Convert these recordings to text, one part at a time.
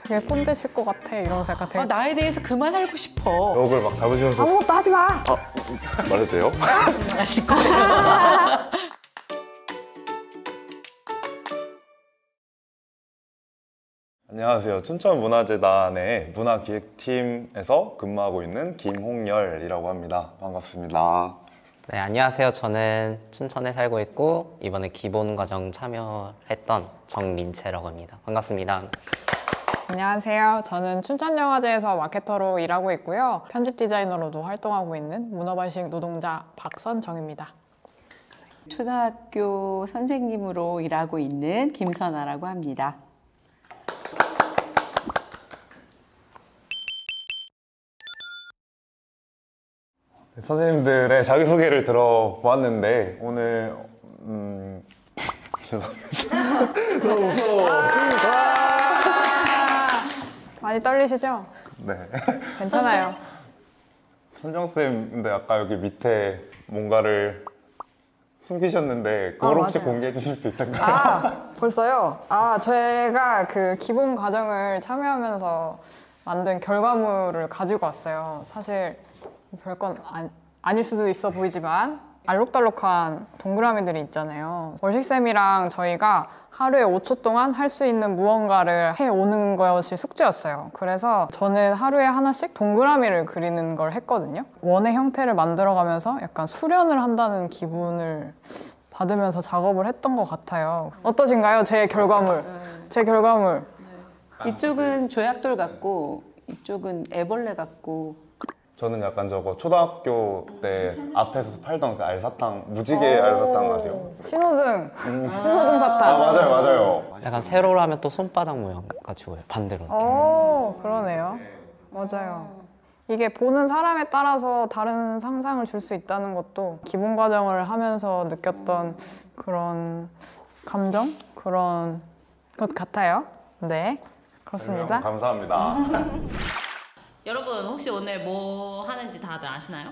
되게 꼰대실 것 같아 이러면서 약간 되게 나에 대해서 그만 알고 싶어. 욕을 막 잡으시면서 아무것도 하지 마! 말해도 돼요? 하실 거예요. 안녕하세요. 춘천문화재단의 문화기획팀에서 근무하고 있는 김홍열이라고 합니다. 반갑습니다. 네, 안녕하세요. 저는 춘천에 살고 있고 이번에 기본과정 참여했던 정민채라고 합니다. 반갑습니다. 안녕하세요. 저는 춘천영화제에서 마케터로 일하고 있고요. 편집 디자이너로도 활동하고 있는 문어발식 노동자 박선정입니다. 초등학교 선생님으로 일하고 있는 김선아라고 합니다. 선생님들의 자기소개를 들어보았는데 오늘 죄송합니다. 너무 무서워. 많이 떨리시죠? 네. 괜찮아요. 선정쌤인데 아까 여기 밑에 뭔가를 숨기셨는데 그걸 혹시 맞아요. 공개해 주실 수 있을까요? 벌써요? 제가 그 기본 과정을 참여하면서 만든 결과물을 가지고 왔어요. 사실 별건 아닐 수도 있어 보이지만 알록달록한 동그라미들이 있잖아요. 월식쌤이랑 저희가 하루에 5초 동안 할 수 있는 무언가를 해오는 것이 숙제였어요. 그래서 저는 하루에 하나씩 동그라미를 그리는 걸 했거든요. 원의 형태를 만들어가면서 약간 수련을 한다는 기분을 받으면서 작업을 했던 것 같아요. 어떠신가요? 제 결과물. 제 결과물. 이쪽은 조약돌 같고 이쪽은 애벌레 같고. 저는 약간 저거 초등학교 때 앞에서 팔던 그 알사탕, 무지개 알사탕 아세요? 신호등. 신호등 사탕. 맞아요. 약간 세로로 하면 또 손바닥 모양 가지고요. 반대로. 그러네요. 맞아요. 이게 보는 사람에 따라서 다른 상상을 줄 수 있다는 것도 기본 과정을 하면서 느꼈던 그런 감정? 그런 것 같아요. 네, 그렇습니다. 감사합니다. 여러분 혹시 오늘 뭐 하는지 다들 아시나요?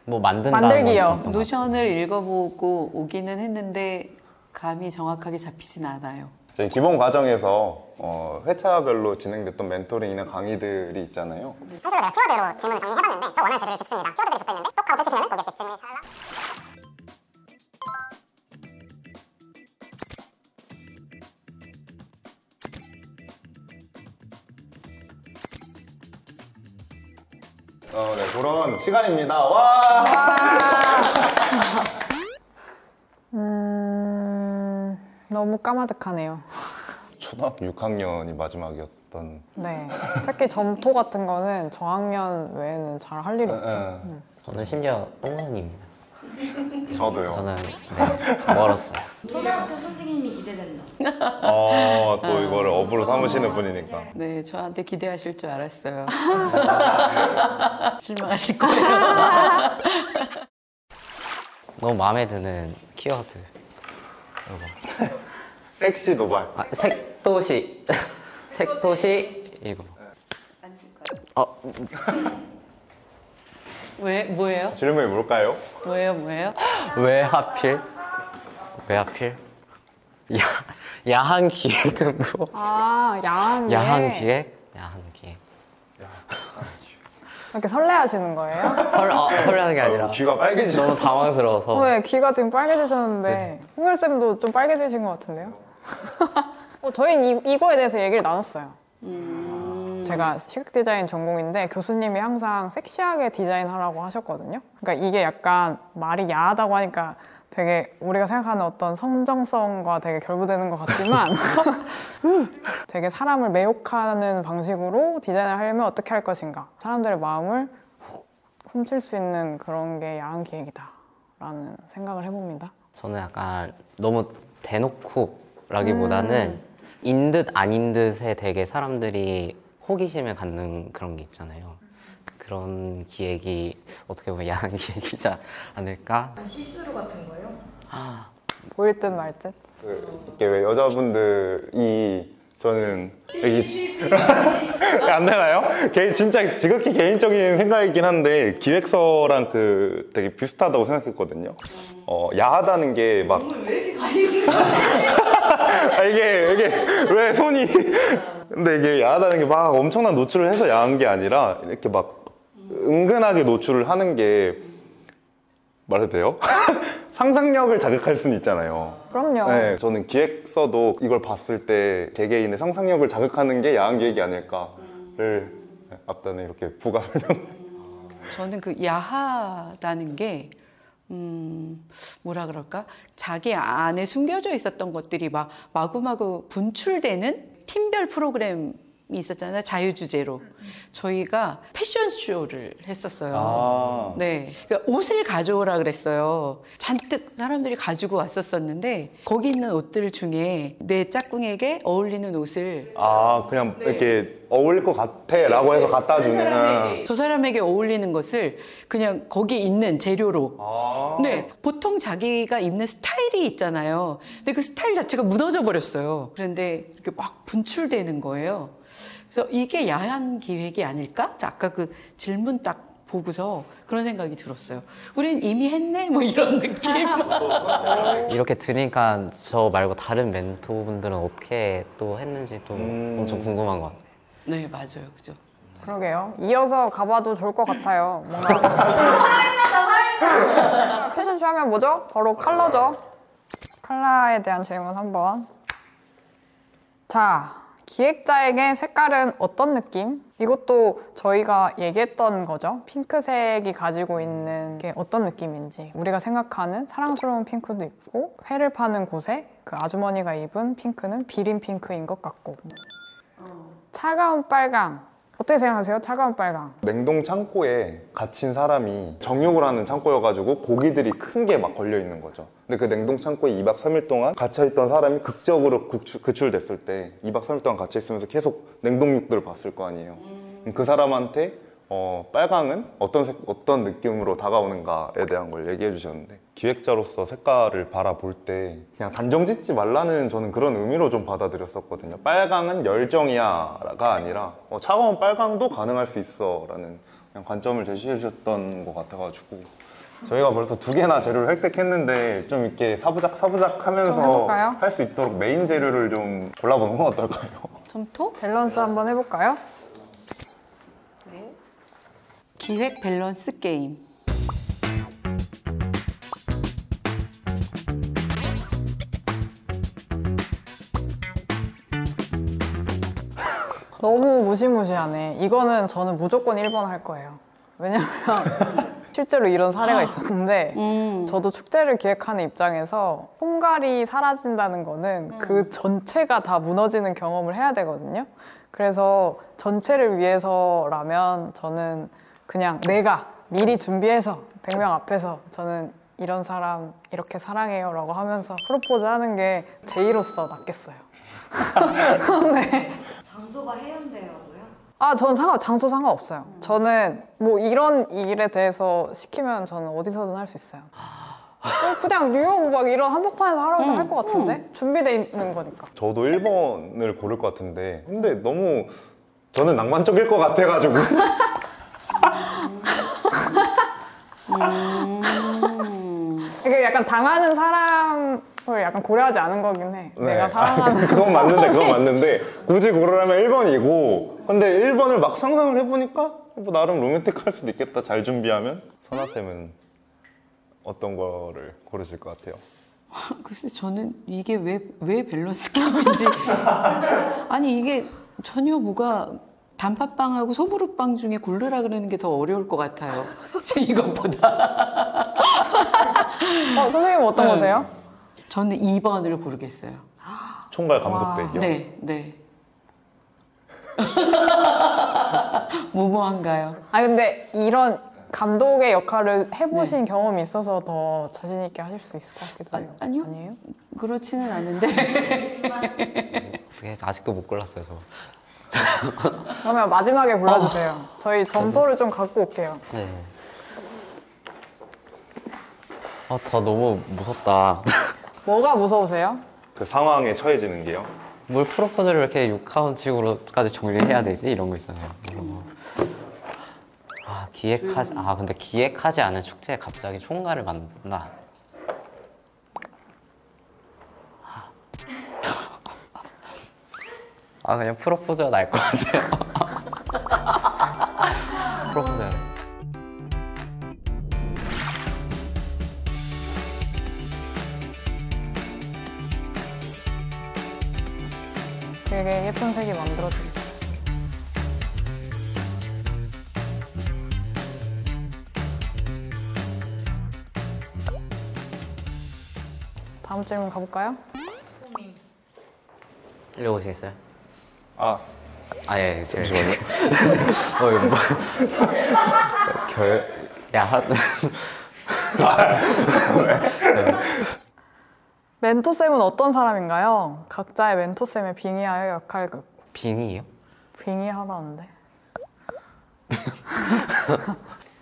뭐 만든다는 만들기요. 건 들었던 것 노션을 읽어보고 오기는 했는데 감이 정확하게 잡히진 않아요. 저희 기본 과정에서 회차별로 진행됐던 멘토링이나 강의들이 있잖아요. 한줄로 제가 키워드로 질문을 정리해봤는데 또 원하는 재료를 적습니다. 키워드들이 붙어있는데 똑 하고 펼치시면 거기에 질문이 샤랄라. 네, 그런 시간입니다. 와! 너무 까마득하네요. 초등학교 6학년이 마지막이었던. 네, 특히 점토 같은 거는 저학년 외에는 잘 할 일이 없죠. 저는 심지어 똥손입니다. 저도요. 저는 멀었어요. 초등학교 선생님이 기대된다. 또 이거를 업으로 삼으시는 분이니까. 네, 저한테 기대하실 줄 알았어요. 실망하실 거예요. 너무 마음에 드는 키워드. 이거. 섹시 노발. 색도시. 색도시 이거. 왜? 뭐예요? 질문이 뭘까요? 뭐예요? 왜 하필? 왜 하필? 야한 기획은 뭐? 야한 야한 기획? 야한 기획. 이렇게 설레하시는 거예요? 설레하는 게 아니라 귀가 빨개지죠. 너무 당황스러워서. 네, 귀가 지금 빨개지셨는데 홍열쌤도 좀 빨개지신 것 같은데요? 저희는 이거에 대해서 얘기를 나눴어요. 제가 시각 디자인 전공인데 교수님이 항상 섹시하게 디자인하라고 하셨거든요. 그러니까 이게 약간 말이 야하다고 하니까 되게 우리가 생각하는 어떤 성정성과 되게 결부되는 것 같지만 되게 사람을 매혹하는 방식으로 디자인을 하려면 어떻게 할 것인가, 사람들의 마음을 훔칠 수 있는 그런 게 야한 기획이다 라는 생각을 해봅니다. 저는 약간 너무 대놓고라기보다는 인 듯 아닌 듯에 되게 사람들이 호기심을 갖는 그런 게 있잖아요. 그런 기획이 어떻게 보면 야한 기획이지 않을까? 시스루 같은 거요? 보일 듯 말 듯. 이게 왜 여자분들이 저는 안 되나요? 진짜 지극히 개인적인 생각이긴 한데 기획서랑 되게 비슷하다고 생각했거든요. 야하다는 게 막 왜 이렇게 가리는 거야? 이게 왜 손이 근데 이게 야하다는 게 막 엄청난 노출을 해서 야한 게 아니라 이렇게 막 은근하게 노출을 하는 게 말해도 돼요? 상상력을 자극할 수는 있잖아요. 그럼요. 네, 저는 기획서도 이걸 봤을 때 개개인의 상상력을 자극하는 게 야한 기획이 아닐까를 앞단에 이렇게 부가 설명. 저는 그 야하다는 게 뭐라 그럴까? 자기 안에 숨겨져 있었던 것들이 막 마구마구 분출되는 팀별 프로그램이 있었잖아요. 자유주제로. 저희가 패션쇼를 했었어요. 네. 그러니까 옷을 가져오라 그랬어요. 잔뜩 사람들이 가지고 왔었었는데 거기 있는 옷들 중에 내 짝꿍에게 어울리는 옷을 그냥 이렇게 어울릴 것 같아 라고 해서 갖다 주는. 저 사람에게 어울리는 것을 그냥 거기 있는 재료로. 네, 보통 자기가 입는 스타일이 있잖아요. 근데 그 스타일 자체가 무너져 버렸어요. 그런데 이렇게 막 분출되는 거예요. 그래서 이게 야한 기획이 아닐까? 아까 그 질문 딱 보고서 그런 생각이 들었어요. 우린 이미 했네? 뭐 이런 느낌. 이렇게 들으니까 저 말고 다른 멘토분들은 어떻게 또 했는지 또 엄청 궁금한 것 같아요. 네, 맞아요. 그죠? 그러게요. 이어서 가봐도 좋을 것 같아요. 뭔가 패션쇼 하면 뭐죠? 바로 컬러죠. 컬러에 대한 질문 한번. 자, 기획자에게 색깔은 어떤 느낌? 이것도 저희가 얘기했던 거죠. 핑크색이 가지고 있는 게 어떤 느낌인지. 우리가 생각하는 사랑스러운 핑크도 있고 회를 파는 곳에 그 아주머니가 입은 핑크는 비린 핑크인 것 같고. 차가운 빨강. 어떻게 생각하세요? 차가운 빨강. 냉동 창고에 갇힌 사람이 정육을 하는 창고여가지고 고기들이 큰 게 막 걸려 있는 거죠. 근데 그 냉동 창고에 2박 3일 동안 갇혀있던 사람이 극적으로 구출됐을 때 2박 3일 동안 갇혀있으면서 계속 냉동육들을 봤을 거 아니에요. 그 사람한테 빨강은 어떤 느낌으로 다가오는가에 대한 걸 얘기해 주셨는데, 기획자로서 색깔을 바라볼 때 그냥 단정 짓지 말라는 저는 그런 의미로 좀 받아들였었거든요. 빨강은 열정이야가 아니라 차가운 빨강도 가능할 수 있어 라는 그냥 관점을 제시해 주셨던 것 같아가지고, 저희가 벌써 2개나 재료를 획득했는데 좀 이렇게 사부작 좀 하면서 해볼까요? 할 수 있도록 메인 재료를 좀 골라보는 건 어떨까요? 점토? 밸런스 한번 해볼까요? 기획 밸런스 게임. 너무 무시무시하네. 이거는 저는 무조건 1번 할 거예요. 왜냐면 실제로 이런 사례가 있었는데 저도 축제를 기획하는 입장에서 콩갈이 사라진다는 거는 그 전체가 다 무너지는 경험을 해야 되거든요. 그래서 전체를 위해서라면 저는 그냥 내가 미리 준비해서 100명 앞에서 저는 이런 사람 이렇게 사랑해요 라고 하면서 프로포즈 하는 게 제의로서 낫겠어요. 네. 장소가 해운대여도요? 저는 장소 상관없어요. 저는 뭐 이런 일에 대해서 시키면 저는 어디서든 할 수 있어요. 그냥 뉴욕 막 이런 한복판에서 하라고 할 것 같은데? 준비돼 있는 거니까. 저도 1번을 고를 것 같은데, 근데 너무 저는 낭만적일 것 같아가지고. 이게 약간 당하는 사람을 약간 고려하지 않은 거긴 해. 네. 내가 사랑하는 그건 맞는데 굳이 고르라면 1번이고, 근데 1번을 막 상상을 해보니까 뭐 나름 로맨틱할 수도 있겠다, 잘 준비하면. 선아쌤은 어떤 거를 고르실 것 같아요? 글쎄 저는 이게 왜 밸런스 게임인지 아니 이게 전혀 뭐가 단팥빵하고 소보루빵 중에 고르라 그러는 게 더 어려울 것 같아요. 이것보다. 선생님은 어떤 거세요? 저는 2번을 고르겠어요. 총괄 감독대기요? 네, 네. 무모한가요? 근데 이런 감독의 역할을 해보신 경험이 있어서 더 자신 있게 하실 수 있을 것 같기도 해요. 아니요. 아니에요? 그렇지는 않은데. 어떻게 아직도 못 골랐어요, 저. 그러면 마지막에 불러주세요. 저희 점토를 좀 갖고 올게요. 네. 더 너무 무섭다. 뭐가 무서우세요? 그 상황에 처해지는 게요? 뭘 프로포즈를 이렇게 6카운트식으로까지 정리를 해야 되지? 이런 거 있잖아요. 근데 기획하지 않은 축제에 갑자기 총괄을 맡는다. 아 그냥 프로포즈가 나을 것 같아요. 프로포즈가. 되게 예쁜 색이 만들어져 있어요. 다음 질문 가볼까요? 읽어보시겠어요? 아, 아예 잠시만요. 이거 뭐 야 멘토쌤은 어떤 사람인가요? 각자의 멘토쌤에 빙의하여 역할극. 빙의요? 빙의하라는데.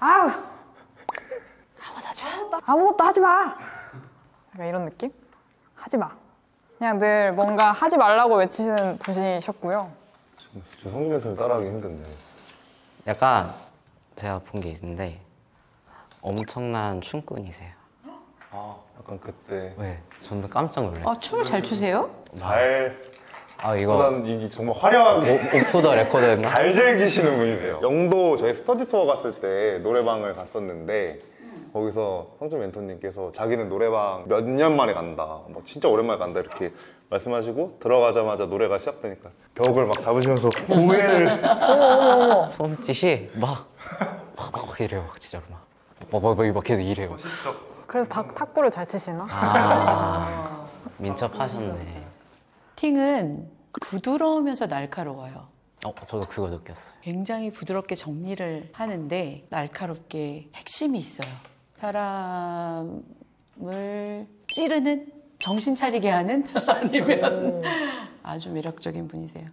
아우! 아무것도 하지 마! 약간 이런 느낌? 하지 마. 그냥 늘 뭔가 하지 말라고 외치시는 분이셨고요. 저 성진 멘토님 따라하기 힘든데. 약간 제가 본 게 있는데 엄청난 춤꾼이세요. 아, 약간 그때 왜? 저도 깜짝 놀랐어요. 춤을 잘 추세요? 잘. 아 이거 난 이게 정말 화려하게 오프 더 레코드였나? 잘 즐기시는 분이세요. 영도 저희 스터디 투어 갔을 때 노래방을 갔었는데 거기서 성진 멘토님께서 자기는 노래방 몇 년 만에 간다, 뭐 진짜 오랜만에 간다 이렇게 말씀하시고 들어가자마자 노래가 시작되니까 벽을 막 잡으시면서 공예를 손짓이 막 이래요, 진짜로 막 계속 이래요. 그래서 탁구를 잘 치시나? 아 민첩하셨네. 팅은 부드러우면서 날카로워요. 저도 그거 느꼈어요. 굉장히 부드럽게 정리를 하는데 날카롭게 핵심이 있어요. 사람을 찌르는, 정신 차리게 하는 아니면 아주 매력적인 분이세요.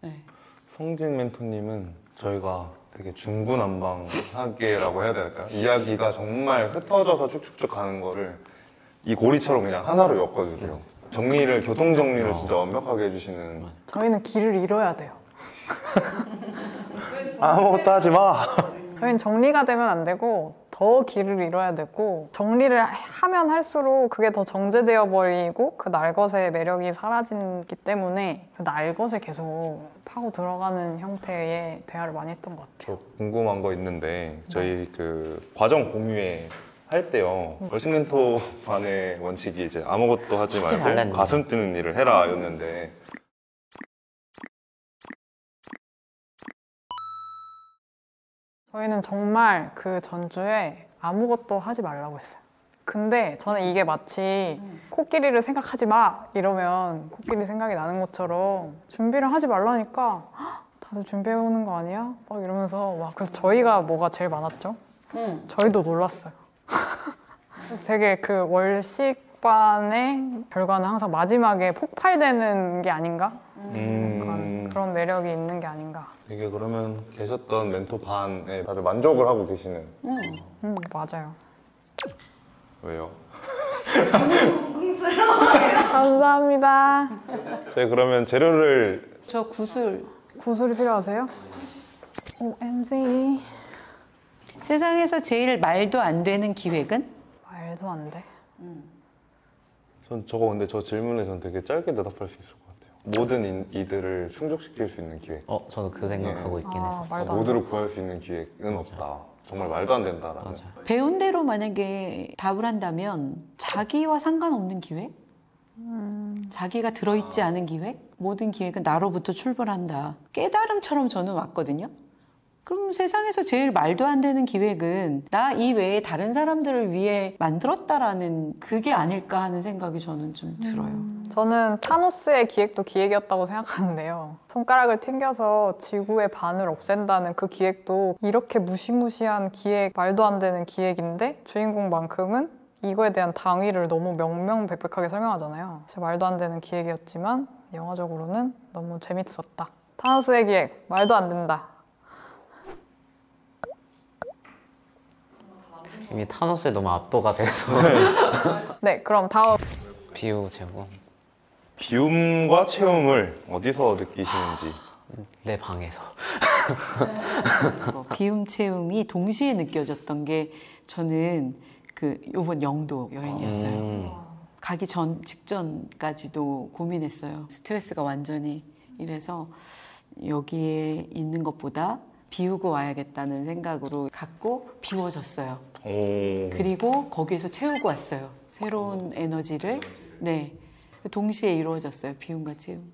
네. 성진 멘토님은 저희가 되게 중구난방하게라고 해야 될까요? 이야기가 정말 흩어져서 쭉쭉쭉 가는 거를 이 고리처럼 그냥 하나로 엮어주세요. 정리를, 교통 정리를 진짜 완벽하게 해주시는. 저희는 길을 잃어야 돼요. 아무것도 하지 마. 저희는 정리가 되면 안 되고 더 길을 잃어야 되고, 정리를 하면 할수록 그게 더 정제되어 버리고 그 날것의 매력이 사라지기 때문에 그 날것을 계속 파고 들어가는 형태의 대화를 많이 했던 것 같아요. 저 궁금한 거 있는데 저희 그 과정 공유회 할 때요, 걸신 멘토 반의 원칙이 이제 아무것도 하지 하지 말고 말라는 가슴 뛰는 일을 해라 였는데 저희는 정말 그 전주에 아무것도 하지 말라고 했어요. 근데 저는 이게 마치 코끼리를 생각하지 마 이러면 코끼리 생각이 나는 것처럼 준비를 하지 말라니까 "헉, 다들 준비해 오는 거 아니야? 막 이러면서 막, 그래서 저희가 뭐가 제일 많았죠? 저희도 놀랐어요. 그래서 되게 그 월식반의 결과는 항상 마지막에 폭발되는 게 아닌가? 그런 매력이 있는 게 아닌가. 되게 그러면 계셨던 멘토 반에 다들 만족을 하고 계시는. 맞아요. 왜요? 감사합니다. 저희 그러면 재료를 저 구슬. 구슬이 필요하세요? OMG. 세상에서 제일 말도 안 되는 기획은? 말도 안 돼. 전 저거 근데 저 질문에 전 되게 짧게 대답할 수 있을 것 같아요. 모든 이들을 충족시킬 수 있는 기획. 저도 그 생각하고 있긴 했었어요. 말도 안 모두를 구할 수 있는 기획은 없다. 정말 말도 안 된다라는. 맞아요. 배운 대로 만약에 답을 한다면 자기와 상관없는 기획? 자기가 들어있지 않은 기획? 모든 기획은 나로부터 출발한다. 깨달음처럼 저는 왔거든요. 그럼 세상에서 제일 말도 안 되는 기획은 나 이외에 다른 사람들을 위해 만들었다라는 그게 아닐까 하는 생각이 저는 좀 들어요. 저는 타노스의 기획도 기획이었다고 생각하는데요. 손가락을 튕겨서 지구의 반을 없앤다는 그 기획도 이렇게 무시무시한 기획, 말도 안 되는 기획인데 주인공만큼은 이거에 대한 당위를 너무 명명백백하게 설명하잖아요. 진짜 말도 안 되는 기획이었지만 영화적으로는 너무 재밌었다. 타노스의 기획, 말도 안 된다. 이미 타노스에 너무 압도가 돼서 네, 그럼 다음. 비유 제공. 비움과 체험을 어디서 느끼시는지. 내 방에서. 비움 체움이 동시에 느껴졌던 게 저는 그 요번 영도 여행이었어요. 가기 직전까지도 고민했어요. 스트레스가 완전히 이래서 여기에 있는 것보다 비우고 와야겠다는 생각으로 갖고 비워졌어요. 그리고 거기에서 채우고 왔어요. 새로운 에너지를. 네. 동시에 이루어졌어요. 비움과 채움.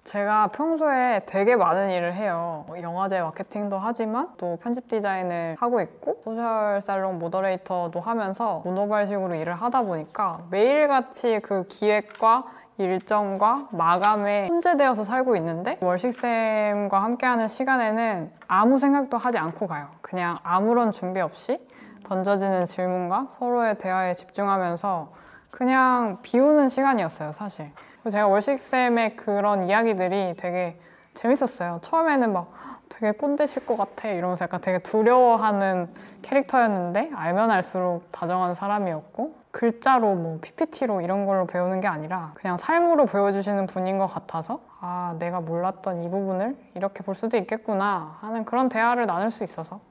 제가 평소에 되게 많은 일을 해요. 영화제 마케팅도 하지만 또 편집 디자인을 하고 있고 소셜 살롱 모더레이터도 하면서 문어발식으로 일을 하다 보니까 매일같이 그 기획과 일정과 마감에 혼재되어서 살고 있는데 월식쌤과 함께하는 시간에는 아무 생각도 하지 않고 가요. 그냥 아무런 준비 없이 던져지는 질문과 서로의 대화에 집중하면서 그냥 비우는 시간이었어요, 사실. 제가 월식쌤의 그런 이야기들이 되게 재밌었어요. 처음에는 막 되게 꼰대실 것 같아 이러면서 약간 되게 두려워하는 캐릭터였는데 알면 알수록 다정한 사람이었고 글자로 뭐 PPT로 이런 걸로 배우는 게 아니라 그냥 삶으로 보여주시는 분인 것 같아서 아, 내가 몰랐던 이 부분을 이렇게 볼 수도 있겠구나 하는 그런 대화를 나눌 수 있어서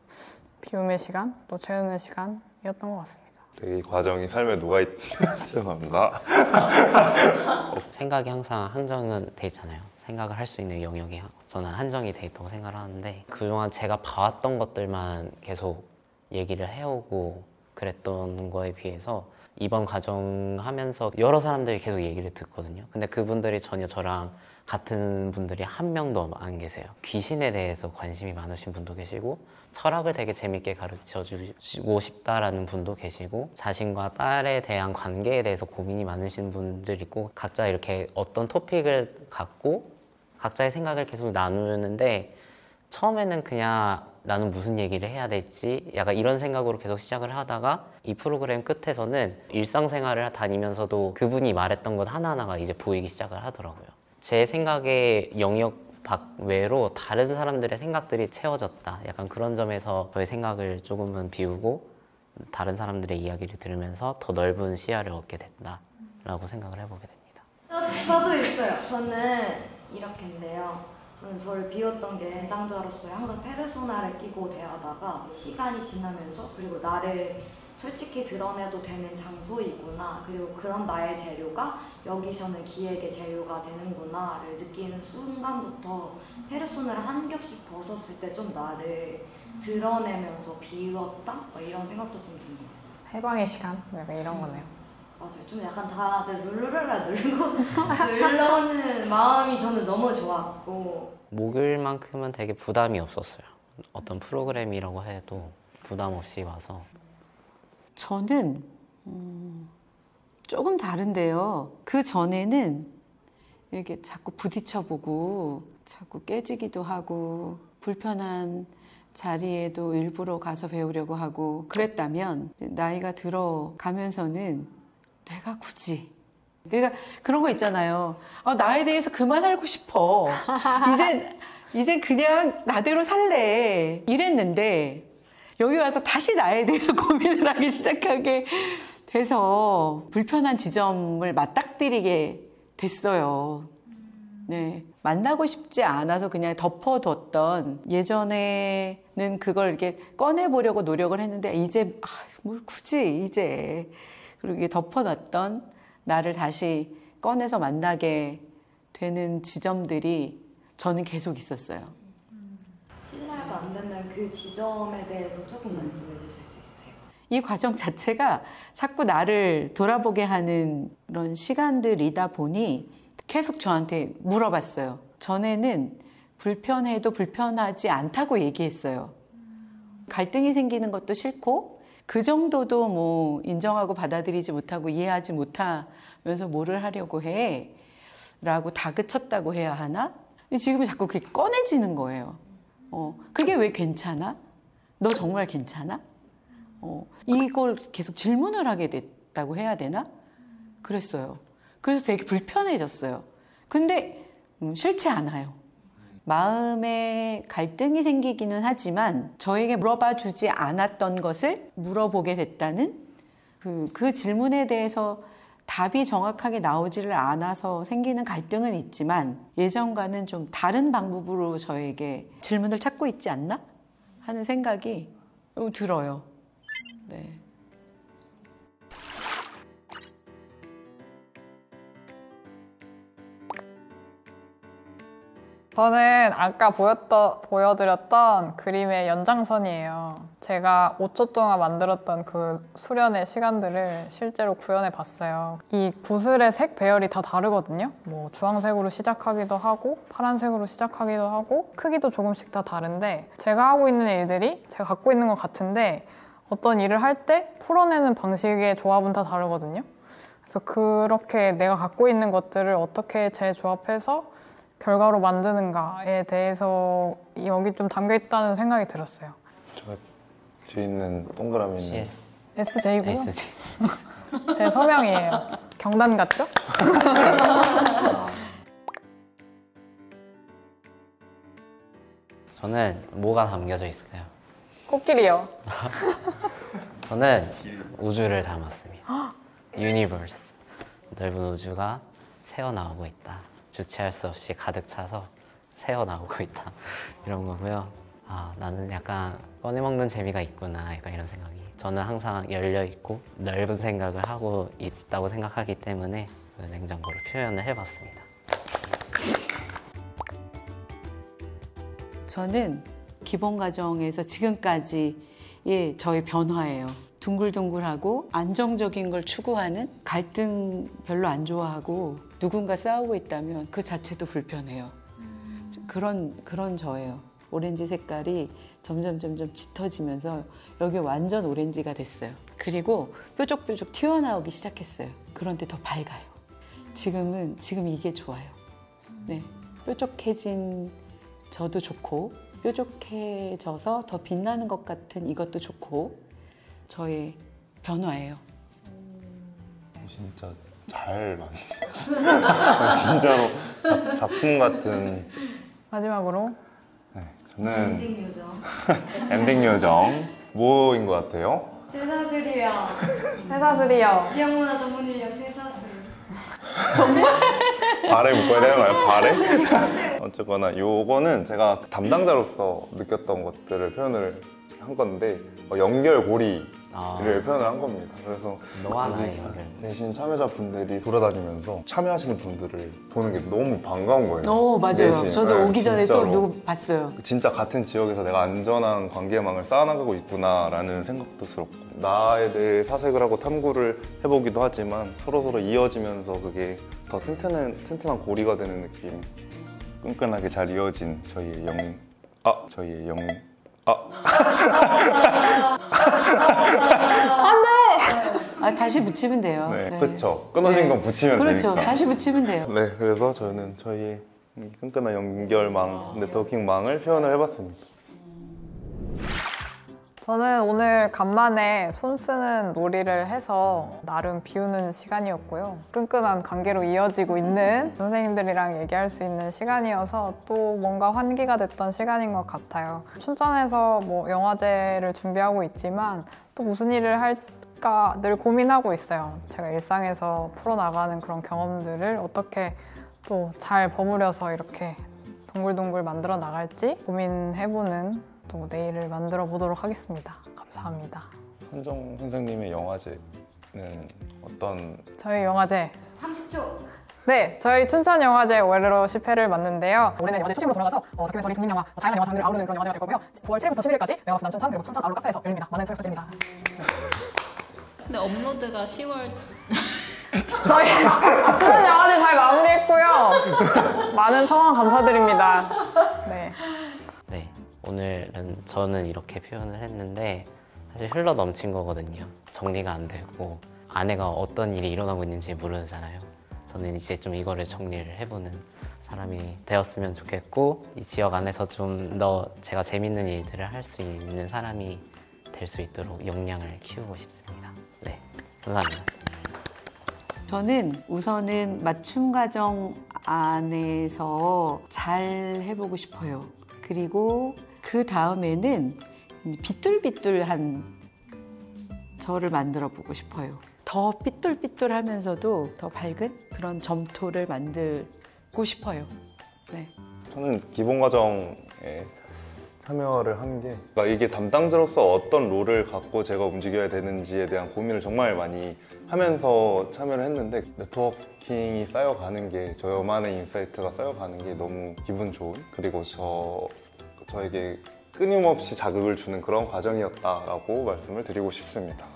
비움의 시간, 또 채우는 시간이었던 것 같습니다. 되게 이 과정이 삶에 녹아있... 죄송합니다. 생각이 항상 한정은 돼 있잖아요. 생각을 할 수 있는 영역이 저는 한정이 돼 있다고 생각을 하는데 그동안 제가 봐왔던 것들만 계속 얘기를 해오고 그랬던 거에 비해서 이번 과정 하면서 여러 사람들이 계속 얘기를 듣거든요. 근데 그분들이 전혀 저랑 같은 분들이 한 명도 안 계세요. 귀신에 대해서 관심이 많으신 분도 계시고 철학을 되게 재밌게 가르쳐 주고 싶다라는 분도 계시고 자신과 딸에 대한 관계에 대해서 고민이 많으신 분들 있고 각자 이렇게 어떤 토픽을 갖고 각자의 생각을 계속 나누는데 처음에는 그냥 나는 무슨 얘기를 해야 될지 약간 이런 생각으로 계속 시작을 하다가 이 프로그램 끝에서는 일상생활을 다니면서도 그분이 말했던 것 하나하나가 이제 보이기 시작을 하더라고요. 제 생각의 영역 밖외로 다른 사람들의 생각들이 채워졌다. 약간 그런 점에서 저의 생각을 조금은 비우고 다른 사람들의 이야기를 들으면서 더 넓은 시야를 얻게 됐다라고 생각을 해보게 됩니다. 저도 있어요. 저는 이렇게인데요. 저는 저를 비웠던 게 담당자로서 항상 페르소나를 끼고 대하다가 시간이 지나면서 그리고 나를 솔직히 드러내도 되는 장소이구나 그리고 그런 나의 재료가 여기서는 기획의 재료가 되는구나를 느끼는 순간부터 페르소나를 한 겹씩 벗었을 때 좀 나를 드러내면서 비웠다? 이런 생각도 좀 듭니다. 해방의 시간? 약간 이런 거네요. 맞아요. 좀 약간 다들 룰루랄라 눌러오는 마음이 저는 너무 좋았고 목요일만큼은 되게 부담이 없었어요. 어떤 프로그램이라고 해도 부담 없이 와서 저는 조금 다른데요. 그 전에는 이렇게 자꾸 부딪혀보고 자꾸 깨지기도 하고 불편한 자리에도 일부러 가서 배우려고 하고 그랬다면 나이가 들어가면서는 내가 굳이 그러니까 그런 거 있잖아요. 나에 대해서 그만 알고 싶어. 이제 그냥 나대로 살래. 이랬는데 여기 와서 다시 나에 대해서 고민을 하기 시작하게 돼서 불편한 지점을 맞닥뜨리게 됐어요. 네. 만나고 싶지 않아서 그냥 덮어뒀던 예전에는 그걸 이렇게 꺼내보려고 노력을 했는데 이제 뭘 굳이 이제 그리고 이게 덮어놨던 나를 다시 꺼내서 만나게 되는 지점들이 저는 계속 있었어요. 신뢰가 안 되는 그 지점에 대해서 조금 말씀해 주실 수 있으세요? 이 과정 자체가 자꾸 나를 돌아보게 하는 그런 시간들이다 보니 계속 저한테 물어봤어요. 전에는 불편해도 불편하지 않다고 얘기했어요. 갈등이 생기는 것도 싫고 그 정도도 뭐 인정하고 받아들이지 못하고 이해하지 못하면서 뭐를 하려고 해? 라고 다그쳤다고 해야 하나? 지금은 자꾸 그게 꺼내지는 거예요. 그게 왜 괜찮아? 너 정말 괜찮아? 이걸 계속 질문을 하게 됐다고 해야 되나? 그랬어요. 그래서 되게 불편해졌어요. 근데 싫지 않아요. 마음에 갈등이 생기기는 하지만 저에게 물어봐 주지 않았던 것을 물어보게 됐다는 그 질문에 대해서 답이 정확하게 나오지를 않아서 생기는 갈등은 있지만 예전과는 좀 다른 방법으로 저에게 질문을 찾고 있지 않나? 하는 생각이 들어요. 네. 저는 아까 보여드렸던 그림의 연장선이에요. 제가 5초 동안 만들었던 그 수련의 시간들을 실제로 구현해 봤어요. 이 구슬의 색 배열이 다 다르거든요. 뭐 주황색으로 시작하기도 하고 파란색으로 시작하기도 하고 크기도 조금씩 다 다른데 제가 하고 있는 일들이 제가 갖고 있는 것 같은데 어떤 일을 할 때 풀어내는 방식의 조합은 다 다르거든요. 그래서 그렇게 내가 갖고 있는 것들을 어떻게 재조합해서 결과로 만드는가에 대해서 여기 좀 담겨 있다는 생각이 들었어요. 저 뒤에 있는 동그라미는 CS. SJ고요. SJ. 제 서명이에요. 경단 같죠? 저는 뭐가 담겨져 있을까요? 코끼리요. 저는 우주를 닮았습니다. 유니버스. 넓은 우주가 새어나오고 있다. 주체할 수 없이 가득 차서 새어나오고 있다. 이런 거고요. 아, 나는 약간 꺼내먹는 재미가 있구나. 약간 이런 생각이. 저는 항상 열려있고 넓은 생각을 하고 있다고 생각하기 때문에 그 냉장고를 표현을 해봤습니다. 저는 기본 과정에서 지금까지의 저의 변화예요. 둥글둥글하고 안정적인 걸 추구하는, 갈등 별로 안 좋아하고 누군가 싸우고 있다면 그 자체도 불편해요. 그런 저예요. 오렌지 색깔이 점점 짙어지면서 여기 완전 오렌지가 됐어요. 그리고 뾰족뾰족 튀어나오기 시작했어요. 그런데 더 밝아요. 지금 이게 좋아요. 네, 뾰족해진 저도 좋고 뾰족해져서 더 빛나는 것 같은 이것도 좋고 저의 변화예요. 진짜 잘 만든 진짜로 작품 같은. 마지막으로 네, 저는 엔딩 요정. 엔딩 요정 뭐인 것 같아요? 새사슬이요. 새사슬이요. 지역문화 전문 인력 새사슬. 발에 묶어야 되는 거예요? 발에? 어쨌거나 요거는 제가 담당자로서 느꼈던 것들을 표현을 한 건데 연결고리를 표현을 한 겁니다. 그래서 너와 나의 연결. 계신 참여자분들이 돌아다니면서 참여하시는 분들을 보는 게 너무 반가운 거예요. 맞아요. 대신. 저도 네, 오기 전에 진짜로. 또 누구 봤어요. 진짜 같은 지역에서 내가 안전한 관계망을 쌓아나가고 있구나라는 생각도 들었고, 나에 대해 사색을 하고 탐구를 해보기도 하지만 서로서로 이어지면서 그게 더 튼튼한 고리가 되는 느낌. 끈끈하게 잘 이어진 저희의 다시 붙이면 돼요. 네, 네. 그렇죠. 끊어진 건 붙이면 그렇죠. 되니까. 다시 붙이면 돼요. 네, 그래서 저희는 저희의 끈끈한 연결망, 네트워킹망을 표현을 해봤습니다. 저는 오늘 간만에 손 쓰는 놀이를 해서 나름 비우는 시간이었고요. 끈끈한 관계로 이어지고 있는 선생님들이랑 얘기할 수 있는 시간이어서 또 뭔가 환기가 됐던 시간인 것 같아요. 춘천에서 뭐 영화제를 준비하고 있지만 또 무슨 일을 할까 늘 고민하고 있어요. 제가 일상에서 풀어나가는 그런 경험들을 어떻게 또 잘 버무려서 이렇게 동글동글 만들어 나갈지 고민해보는 또 내일을 만들어 보도록 하겠습니다. 감사합니다. 선정 선생님의 영화제는 어떤? 저희 영화제 30초. 네, 저희 춘천영화제 올해로 10회를 맞는데요. 올해는 영화제 초심으로 돌아가서 다큐멘터리, 독립영화, 다양한 영화 장르를 아우르는 그런 영화제가 될 거고요. 9월 7일부터 11일까지 영화스 남춘천 그리고 춘천 아울러 카페에서 열립니다. 많은 참여 부탁드립니다. 근데 업로드가 10월 저희 춘천영화제 잘 마무리했고요. 많은 성원 감사드립니다. 네. 네, 오늘은 저는 이렇게 표현을 했는데 사실 흘러 넘친 거거든요. 정리가 안 되고 안에가 어떤 일이 일어나고 있는지 모르잖아요. 저는 이제 좀 이거를 정리를 해보는 사람이 되었으면 좋겠고 이 지역 안에서 좀 더 제가 재밌는 일들을 할 수 있는 사람이 될 수 있도록 역량을 키우고 싶습니다. 네, 감사합니다. 저는 우선은 맞춤 과정 안에서 잘 해보고 싶어요. 그리고 그 다음에는 삐뚤삐뚤한 저를 만들어 보고 싶어요. 더 삐뚤삐뚤하면서도 더 밝은 그런 점토를 만들고 싶어요. 네. 저는 기본 과정에 참여를 한 게 이게 담당자로서 어떤 롤을 갖고 제가 움직여야 되는지에 대한 고민을 정말 많이 하면서 참여를 했는데 네트워킹이 쌓여가는 게 저만의 인사이트가 쌓여가는 게 너무 기분 좋은 그리고 저에게 끊임없이 자극을 주는 그런 과정이었다라고 말씀을 드리고 싶습니다.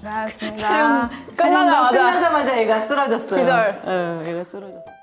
고맙습니다. 촬영 끝나자마자 끝나자마자 얘가 쓰러졌어요. 기절. 얘가 쓰러졌어.